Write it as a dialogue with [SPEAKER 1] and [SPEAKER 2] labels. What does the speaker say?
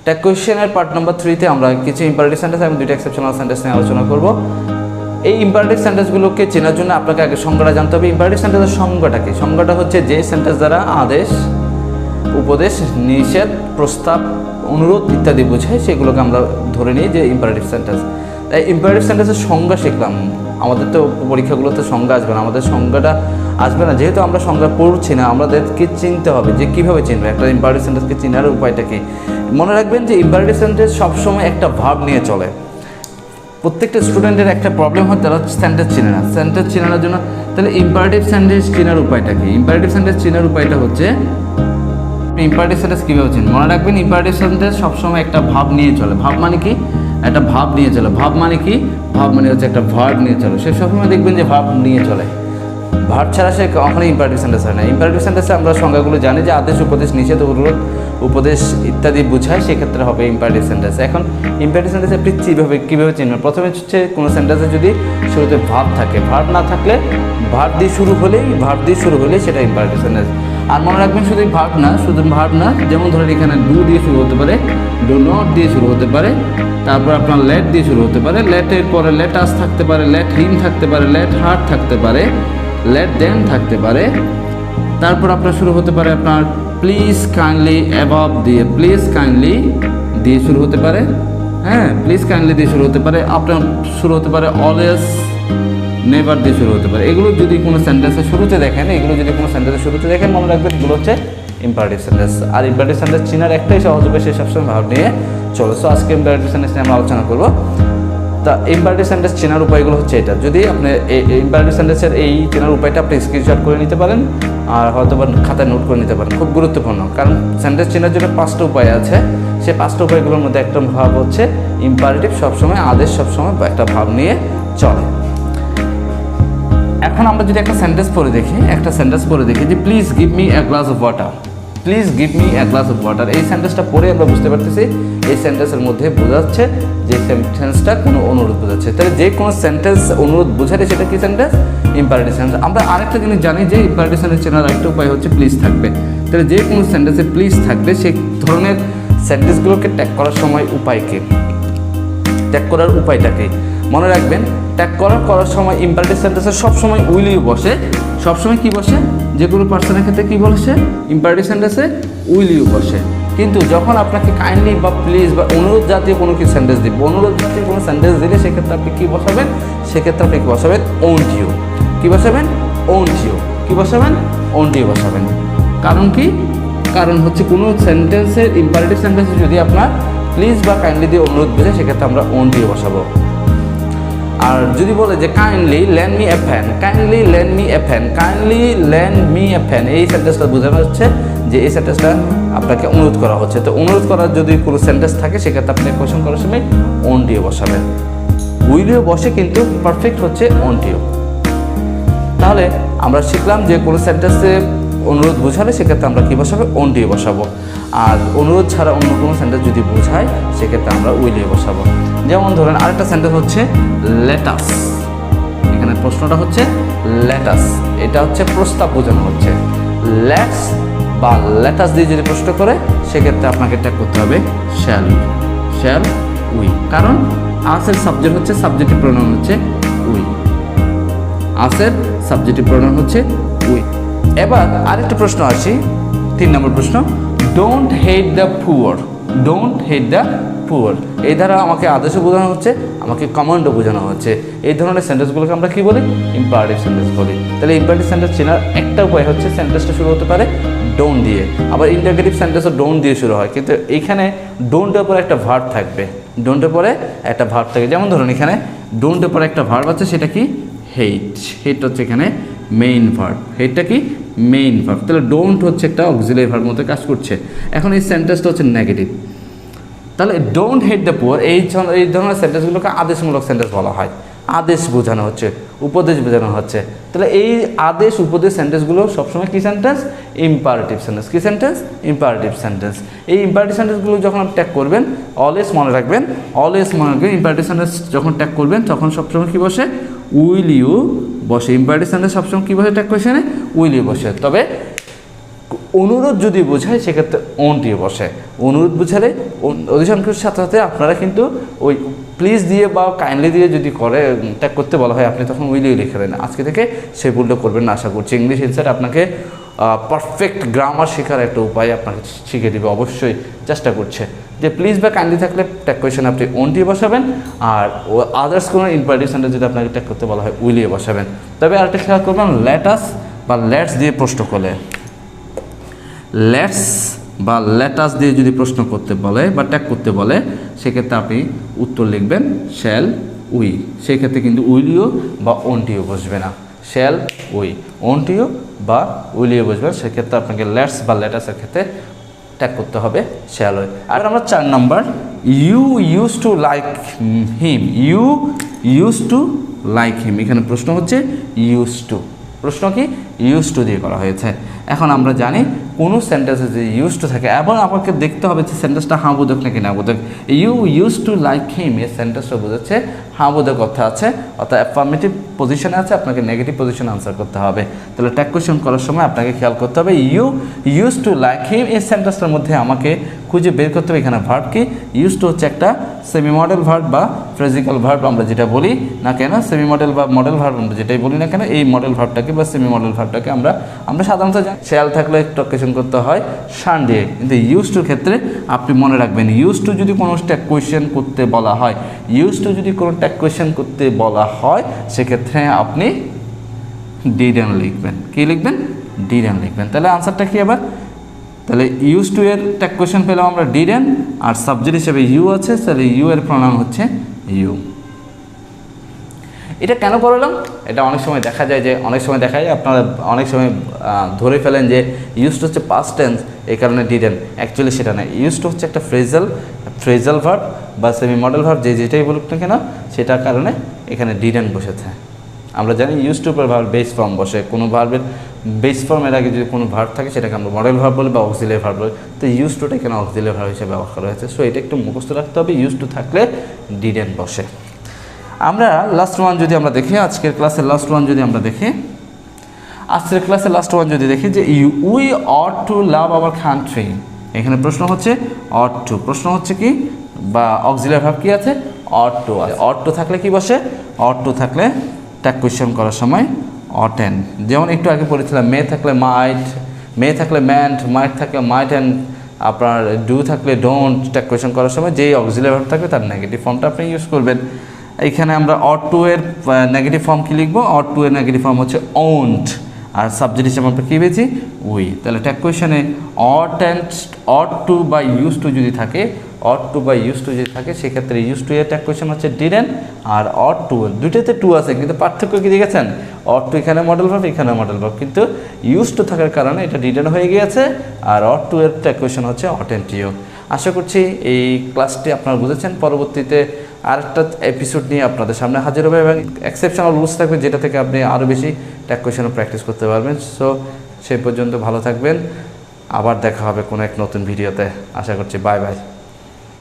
[SPEAKER 1] Tag কোয়েশ্চেনের part number 3-তে আমরা কিছু imperative sentence এবং দুইটা এক্সেপশনাল সেন্টেন্স নিয়ে আলোচনা করব। এই ইম্পারেটিভ সেন্টেন্সগুলোকে চেনার জন্য আপনাকে আগে সংজ্ঞাটা জানতে হবে। ইম্পারেটিভ সেন্টেন্সের সংজ্ঞাটা কি? সংজ্ঞাটা হচ্ছে যে সেন্টেন্স দ্বারা আদেশ, উপদেশ, নিষেধ, প্রস্তাব, অনুরোধ ইত্যাদি বোঝায়, সেগুলোকে আমরা ধরে নিই যে ইম্পারেটিভ সেন্টেন্স। তাই ইম্পারেটিভ সেন্টেন্সের সংজ্ঞা শিখলাম। আমাদের তো পরীক্ষাগুলোতে সংজ্ঞা আসবে না, আমাদের সংজ্ঞাটা আসবে না, যেহেতু আমরা সংজ্ঞা পড়ছি না, আমাদেরকে চিনতে হবে যে কীভাবে চিনবে একটা ইম্পারেটিভ সেন্টেন্সকে চেনার উপায়টা কি। মনে রাখবেন যে ইম্পারেটিভ সেন্টেন্স সবসময় একটা ভার্ব নিয়ে চলে। প্রত্যেকটা স্টুডেন্টের একটা প্রবলেম হয়, তারা সেন্টেন্স চিনে না। সেন্টেন্স চেনার জন্য তাহলে ইম্পারেটিভ সেন্টেন্স চেনার উপায়টা কি? ইম্পারেটিভ সেন্টেন্স চেনার উপায়টা হচ্ছে ইম্পারেটিভ সেন্টেন্স কীভাবে চিনবেন? মনে রাখবেন ইম্পারেটিভ সেন্টেন্স সবসময় একটা ভাব নিয়ে চলে। ভাব মানে কি? একটা ভাব নিয়ে চলে। ভাব মানে কি? ভাব মানে হচ্ছে একটা ভার্ব নিয়ে চলে। সে সবসময় দেখবেন যে ভাব নিয়ে চলে, ভার্ব ছাড়া সে কখনোই ইম্পারেটিভ সেন্টেন্স হয় না। ইম্পারেটিভ সেন্টেন্সে আমরা সংজ্ঞাগুলো জানি যে আদেশ, উপদেশ, নিষেধ, অনুরোধ, উপদেশ ইত্যাদি বোঝায়, সেক্ষেত্রে হবে ইম্পারেটিভ সেন্টেন্স। এখন ইম্পারেটিভ সেন্টেন্স আপনি কীভাবে চিনবেন? প্রথমে হচ্ছে কোনো সেন্টেন্সে যদি শুরুতে ভার্ব থাকে, ভার্ব না থাকলে ভার্ব দিয়ে শুরু হলেই সেটা ইম্পারেটিভ সেন্টেন্স। আর মনে রাখবেন শুধু ভার্ব না, যেমন ধরেন এখানে ডু দিয়ে শুরু হতে পারে, ডু নট দিয়ে শুরু হতে পারে, তারপর আপনার লেট দিয়ে শুরু হতে পারে, লেটের পরে লেটাস থাকতে পারে, লেট হিম থাকতে পারে, লেট হার্ট থাকতে পারে, লেট দেম থাকতে পারে। তারপর আপনার শুরু হতে পারে আপনার প্লিজ কাইন্ডলি অ্যাবভ দিয়ে, প্লিজ কাইন্ডলি দিয়ে শুরু হতে পারে, হ্যাঁ প্লিজ কাইন্ডলি দিয়ে শুরু হতে পারে। আপনার শুরু হতে পারে অলওয়েজ, নেভার দিয়ে শুরু হতে পারে। এগুলো যদি কোনো সেন্টেন্সের শুরুতে দেখেন, মনে রাখবেন এগুলো হচ্ছে ইম্পারেটিভ সেন্টেন্স। আর ইম্পারেটিভ সেন্টেন্স চেনার একটাই সহজ উপায়, সে সবসময় ভাব নিয়ে চলে। সো আজকে ইম্পারেটিভ সেন্টেন্স নিয়ে আমরা আলোচনা করবো। তা ইম্পারেটিভ সেন্টেন্স চেনার উপায়গুলো হচ্ছে এটা। যদি আপনি এই ইম্পারেটিভ সেন্টেন্সের এই চেনার উপায়টা আপনি স্ক্রিনশট করে নিতে পারেন, আর হয়তো বা খাতায় নোট করে নিতে পারেন, খুব গুরুত্বপূর্ণ। কারণ সেন্টেন্স চেনার জন্য 5টা উপায় আছে। সেই 5টা উপায়গুলোর মধ্যে একটা ভাব হচ্ছে ইম্পারেটিভ সবসময় আদেশ সবসময় একটা ভাব নিয়ে চলে। এখন আমরা যদি একটা সেন্টেন্স পড়ে দেখি যে please give me a glass of water, please give me a glass of water. এই সেন্টেন্সটা পড়ে আমরা বুঝতে পারতেছি এই সেন্টেন্সের মধ্যে বোঝাচ্ছে যে সেন্টেন্সটা কোনো অনুরোধ বোঝাচ্ছে। তাহলে যে কোনো সেন্টেন্স অনুরোধ বোঝালে সেটা কি সেন্টেন্স? Imperative sentence. আমরা আরেকটা জিনিস জানি যে ইম্পারেটিভ সেন্টেন্স চেনার আরেকটা উপায় হচ্ছে প্লিজ থাকবে। তাহলে যে কোনো সেন্টেন্সে প্লিজ থাকবে, সেই ধরনের সেন্টেন্সগুলোকে ট্যাগ করার সময় ট্যাগ করার উপায়টাকে মনে রাখবেন। ট্যাগ করার সময় ইম্পারেটিভ সেন্টেন্সে সবসময় উইলিও বসে। সবসময় কি বসে? যে কোনো পার্সনের ক্ষেত্রে কি বসে? ইম্পারেটিভ সেন্টেন্সে উইলিও বসে। কিন্তু যখন আপনাকে কাইন্ডলি বা প্লিজ বা অনুরোধ জাতীয় কোনো কি সেন্টেন্স দিব, অনুরোধ জাতীয় কোনো সেন্টেন্স দিলে সেক্ষেত্রে আপনি কী বসাবেন? Won't you. কী বসাবেন? ওন্ট ইউ বসাবেন। কারণ কি? কারণ হচ্ছে কোনো সেন্টেন্সের ইম্পারেটিভ সেন্টেন্সে যদি আপনার প্লিজ বা কাইন্ডলি দিয়ে অনুরোধ বোঝে, সেক্ষেত্রে আমরা ওন্ট ইউ বসাবো। আর যদি বলে যে kindly lend me a fan, এই সেন্টেন্সটা বোঝানো হচ্ছে যে এই সেন্টেন্সটা আপনাকে অনুরোধ করা হচ্ছে। তো অনুরোধ করার যদি কোনো সেন্টেন্স থাকে, সেক্ষেত্রে আপনি কোয়েশ্চন করার সময় ওন্ট ইউ বসাবেন। উইলিও বসে, কিন্তু পারফেক্ট হচ্ছে ওন্ট ইউ। তাহলে আমরা শিখলাম যে কোনো সেন্টেন্সে অনুরোধ বোঝালে সেক্ষেত্রে আমরা কী বসাবো? ওন্ট ইউ বসাবো। আর অনুরোধ ছাড়া অন্য কোনো সেন্টেন্স যদি বোঝায়, সেক্ষেত্রে আমরা উইলিও বসাবো। যেমন ধরেন আরেকটা সেন্টেন্স হচ্ছে লেটাস। এখানে প্রশ্নটা হচ্ছে লেটাস, এটা হচ্ছে প্রস্তাব বোঝানো হচ্ছে। লেটস বা লেটাস দিয়ে যদি প্রশ্ন করে, সেক্ষেত্রে আপনাকে ট্যাগ করতে হবে শ্যাল উই। কারণ আসের সাবজেক্ট হচ্ছে, সাবজেক্টিভ প্রোনাউন হচ্ছে উই। এবার আরেকটা প্রশ্ন আসি, 3 নম্বর প্রশ্ন, ডোন্ট হেট দ্য পুয়ার। এই দ্বারা আমাকে আদেশও বোঝানো হচ্ছে, আমাকে কমান্ডও বোঝানো হচ্ছে। এই ধরনের সেন্টেন্সগুলোকে আমরা কি বলি? ইম্পারেটিভ সেন্টেন্স বলি। তাহলে ইম্পারেটিভ সেন্টেন্স চেনার একটা উপায় হচ্ছে সেন্টেন্সটা শুরু হতে পারে ডোন্ট দিয়ে। আবার ইন্টারগেটিভ সেন্টেন্সও ডোন্ট দিয়ে শুরু হয়, কিন্তু এইখানে ডোন্টের পরে একটা ভার্ব থাকবে। যেমন ধরুন এখানে ডোন্টের পরে একটা ভার্ব আছে, সেটা কি? হেট হচ্ছে এখানে মেইন ভার্ব। হেটটা কি? Main verb. তাহলে ডোন্ট হচ্ছে একটা অক্সিলারি ভার্ব মতো কাজ করছে। এখন এই সেন্টেন্সটা হচ্ছে নেগেটিভ। তাহলে ডোন্ট হেট দ্য পুয়ার, এই ধরনের সেন্টেন্সগুলোকে আদেশমূলক সেন্টেন্স বলা হয়। আদেশ বোঝানো হচ্ছে, উপদেশ বোঝানো হচ্ছে। তাহলে এই আদেশ উপদেশ সেন্টেন্সগুলো সবসময় কী সেন্টেন্স? Imperative sentence. কী সেন্টেন্স? Imperative sentence. এই ইম্পারেটিভ সেন্টেন্সগুলো যখন ট্যাগ করবেন, অলওয়েজ মনে রাখবেন ইম্পারেটিভ সেন্টেন্স যখন ট্যাগ করবেন, তখন সবসময় কী বসে? উইল ইউ বসে। ইম্পারেটিভ সেন্টেন্স সবসময় কী বসে? ট্যাগ কোয়েশ্চনে উইল ইউ বসে। তবে অনুরোধ যদি বোঝায় সেক্ষেত্রে অনটিও বসে। অনুরোধ বোঝালে অধিকাংশের সাথে সাথে আপনারা কিন্তু ওই প্লিজ দিয়ে বা কাইন্ডলি দিয়ে যদি ট্যাগ করতে বলা হয় আপনি তখন উইলিও লিখে দেন। আজকে থেকে সেই ভুলটা করবেন না আশা করছি। ইংলিশ ইনসাইট আপনাকে পারফেক্ট গ্রামার শেখার একটা উপায় আপনাকে শিখিয়ে দেবে, অবশ্যই চেষ্টা করছে। যে প্লিজ বা কাইন্ডলি থাকলে ট্যাগ কোয়েশন আপনি অনটিও বসাবেন, আর আদার্স কোনো ইম্পারেটিভ সেন্টেন্স যদি আপনাকে ট্যাগ করতে বলা হয় উইলিও বসাবেন। তবে আরেকটা খেয়াল করবেন, লেটাস বা লেটস দিয়ে প্রশ্ন করলে, লেটস বা লেটাস দিয়ে যদি প্রশ্ন করতে বলে বা ট্যাগ করতে বলে সেক্ষেত্রে আপনি উত্তর লিখবেন শ্যাল উই। সেক্ষেত্রে কিন্তু উইলিও বা অনটিও বসবে না, শ্যাল উই। অনটিও বা উইলিও বসবে, সেক্ষেত্রে আপনাকে লেটস বা লেটাসের ক্ষেত্রে ট্যাগ করতে হবে শ্যাল উই। আর আমরা 4 নম্বর, you use to like him. You use to like him, এখানে প্রশ্ন হচ্ছে ইউজ টু। প্রশ্ন কি? ইউজ টু দিয়ে করা হয়েছে। এখন আমরা জানি কোনো সেন্টেন্সে যে ইউজ টু থাকে, এবং আমাকে দেখতে হবে যে সেন্টেন্সটা হাঁ বোধক নাকি না বোধক। You use to like him এই সেন্টেন্সটা বোঝাচ্ছে হাঁ বোধক অর্থে আছে, অর্থাৎ অ্যাফার্মেটিভ পজিশনে আছে, আপনাকে নেগেটিভ পজিশনে আনসার করতে হবে। তাহলে ট্যাগ কোয়েশ্চন করার সময় আপনাকে খেয়াল করতে হবে you use to like him এই সেন্টেন্সটার মধ্যে আমাকে খুঁজে বের করতে হবে এখানে ভার্ব কি। ইউজ টু হচ্ছে একটা সেমি মডেল ভার্ব বা ফ্রেজিক্যাল ভার্ব আমরা যেটা বলি না কেন, সেমি মডেল বা মডেল ভার্ব আমরা যেটাই বলি না কেন, এই মডেল ভার্বটাকে বা সেমি মডেল ভার্বটাকে আমরা সাধারণত জানি শ্যাল থাকলে ট্যাগ কোয়েশ্চন করতে হয় শান দিয়ে। কিন্তু ইউজ টুর ক্ষেত্রে আপনি মনে রাখবেন, ইউজ টু যদি কোনো ট্যাগ কোয়েশ্চেন করতে বলা হয়, ইউজ টু যদি কোনো ট্যাগ কোয়েশ্চেন করতে বলা হয় সেক্ষেত্রে আপনি ডিডেন লিখবেন। কি লিখবেন? ডিডেন লিখবেন। তাহলে আনসারটা কি আবার? তাহলে ইউজ টু এর ট্যাগ কোয়েশ্চেন পেলাম আমরা ডিডেন, আর সাবজেক্ট হিসেবে ইউ আছে, তাহলে ইউ এর প্রনাউন হচ্ছে ইউ। এটা কেন করলাম? এটা অনেক সময় দেখা যায় যে আপনারা অনেক সময় ধরে ফেলেন যে ইউজ টু হচ্ছে পাস্ট টেন্স, এই কারণে ডিডেন। অ্যাকচুয়ালি সেটা না, ইউজ টু হচ্ছে একটা ফ্রেজাল ভার্ব বা সেমি মডেল ভার্ব, যেটাই বলুক না কেন সেটার কারণে এখানে ডিডেন বসেছে। আমরা জানি ইউজ টু পর ভার্ব বেস ফর্ম বসে, কোনো ভার্বের বেস ফর্মের আগে যদি কোনো ভার্ব থাকে সেটাকে আমরা মডেল ভার্ব বলি বা অক্সিলিয়ারি ভার্ব বলি। তো ইউজ টুটা এখানে অক্সিলিয়ারি ভার্ব হিসেবে ব্যবহার করা হয়েছে। সো এটা একটু মুখস্থ রাখতে হবে, ইউজ টু থাকলে ডিডেন বসে। আমরা লাস্ট ওয়ান যদি আমরা দেখি, আজকের ক্লাসের লাস্ট ওয়ান যদি আমরা দেখি, যে we ought to love our country. এখানে প্রশ্ন হচ্ছে অট টু। প্রশ্ন হচ্ছে কি বা অক্সিলিয়ারি ভার্ব কি আছে? অট টু আছে। অট টু থাকলে কি বসে? অট টু থাকলে ট্যাগ কোয়েশ্চন করার সময় অটেন। যেমন একটু আগে পড়েছিলাম, মে থাকলে মাইট, মে থাকলে ম্যান্ট, মাইট থাকলে মাইট, অ্যান্ড আপনার ডু থাকলে ডোন্ট। ট্যাগ কোয়েশ্চন করার সময় যেই অক্সিলিয়ারি ভার্ব থাকবে তার নেগেটিভ ফর্মটা আপনি ইউজ করবেন। এইখানে আমরা অট টু এর নেগেটিভ ফর্ম কি লিখবো? অট টু এর নেগেটিভ ফর্ম হচ্ছে ওন্ট, আর সাবজেক্ট হিসেবে আমরা কী পেয়েছি? উই। তাহলে ট্যাগ কোয়েশনে অট টু বা ইউজ টু যদি থাকে, সেক্ষেত্রে ইউজ টু এর ট্যাগ কোয়েশন হচ্ছে ডিডেন, আর অট টু দুইটাতে টু আছে, কিন্তু পার্থক্য কি দেখেছেন? অট টু এখানে মডেল ভার্ব, এখানে মডেল ভার্ব, কিন্তু ইউজ টু থাকার কারণে এটা ডিডেন হয়ে গিয়েছে, আর অট টু এর ট্যাগ কোয়েশন হচ্ছে অটেন্টিও। আশা করছি এই ক্লাসটি আপনারা বুঝেছেন। পরবর্তীতে আরেকটা এপিসোড নিয়ে আপনাদের সামনে হাজির হবে, এবং এক্সেপশনাল রুলস থাকবে যেটা থেকে আপনি আরও বেশি ট্যাগ কোয়েশনও প্র্যাকটিস করতে পারবেন। সো সেই পর্যন্ত ভালো থাকবেন, আবার দেখা হবে কোনো এক নতুন ভিডিওতে। আশা করছি বাই বাই।